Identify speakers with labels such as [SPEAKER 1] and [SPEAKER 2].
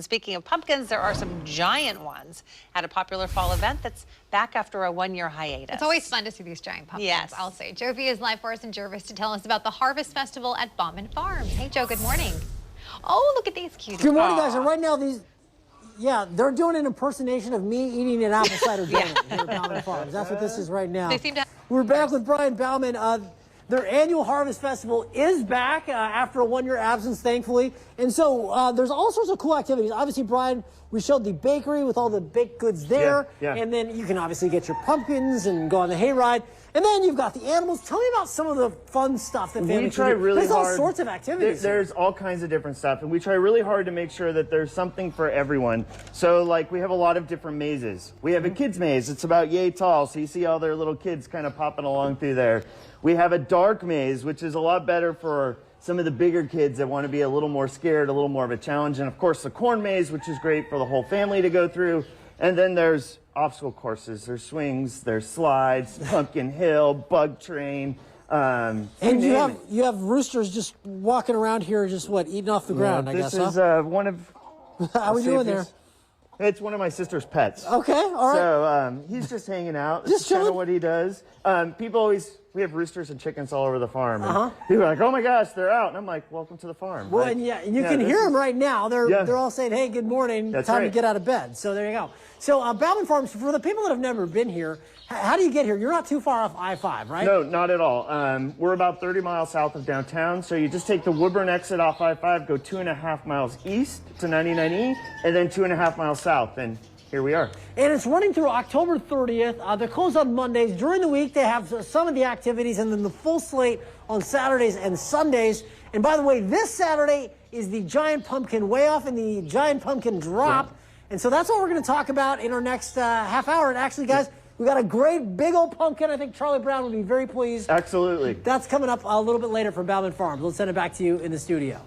[SPEAKER 1] Speaking of pumpkins, there are some giant ones at a popular fall event that's back after a one-year hiatus.
[SPEAKER 2] It's always fun to see these giant pumpkins,
[SPEAKER 1] yes.
[SPEAKER 2] I'll say. Jovi is live for us in Jervis to tell us about the Harvest Festival at Bauman Farms. Hey, Joe, good morning. Oh, look at these cuties.
[SPEAKER 3] Good morning, guys. And right now, they're doing an impersonation of me eating an apple cider donut here at Bauman Farms. That's what this is right now.
[SPEAKER 2] They seem to.
[SPEAKER 3] We're back with Brian Bauman. Their annual Harvest Festival is back after a one-year absence, thankfully. And so there's all sorts of cool activities. Obviously, Brian, we showed the bakery with all the baked goods there.
[SPEAKER 4] Yeah.
[SPEAKER 3] And then you can obviously get your pumpkins and go on the hayride. And then you've got the animals. Tell me about some of the fun stuff that families
[SPEAKER 4] try really
[SPEAKER 3] There's
[SPEAKER 4] hard.
[SPEAKER 3] all sorts of activities.
[SPEAKER 4] There's all kinds of different stuff, and we try really hard to make sure that there's something for everyone. So, like, we have a lot of different mazes. We have a kids maze. It's about yay tall, so you see all their little kids kind of popping along through there. We have a dark maze, which is a lot better for some of the bigger kids that want to be a little more scared, a little more of a challenge. And of course, the corn maze, which is great for the whole family to go through. And then there's obstacle courses, there's swings, there's slides, pumpkin hill, bug train.
[SPEAKER 3] And you have roosters just walking around here, just eating off the ground, I guess.
[SPEAKER 4] This is one of.
[SPEAKER 3] How are we doing there?
[SPEAKER 4] It's one of my sister's pets.
[SPEAKER 3] Okay, all right.
[SPEAKER 4] So he's just hanging out. This is kind of what he does. We have roosters and chickens all over the farm. And people are like, oh my gosh, they're out. And I'm like, welcome to the farm.
[SPEAKER 3] Well, and you can hear them right now. They're all saying, hey, good morning.
[SPEAKER 4] That's
[SPEAKER 3] time
[SPEAKER 4] right.
[SPEAKER 3] to get out of bed. So there you go. So Bauman Farms, for the people that have never been here, how do you get here? You're not too far off I-5, right?
[SPEAKER 4] No, not at all. We're about 30 miles south of downtown. So you just take the Woodburn exit off I-5, go 2.5 miles east to 99E, and then 2.5 miles south. And here we are.
[SPEAKER 3] And it's running through October 30th. They're closed on Mondays. During the week, they have some of the activities and then the full slate on Saturdays and Sundays. And by the way, this Saturday is the Giant Pumpkin Weigh-Off and the Giant Pumpkin Drop. Yeah. And so that's what we're going to talk about in our next half hour. And actually, guys, we got a great big old pumpkin. I think Charlie Brown would be very pleased.
[SPEAKER 4] Absolutely.
[SPEAKER 3] That's coming up a little bit later from Bauman Farms. Let's send it back to you in the studio.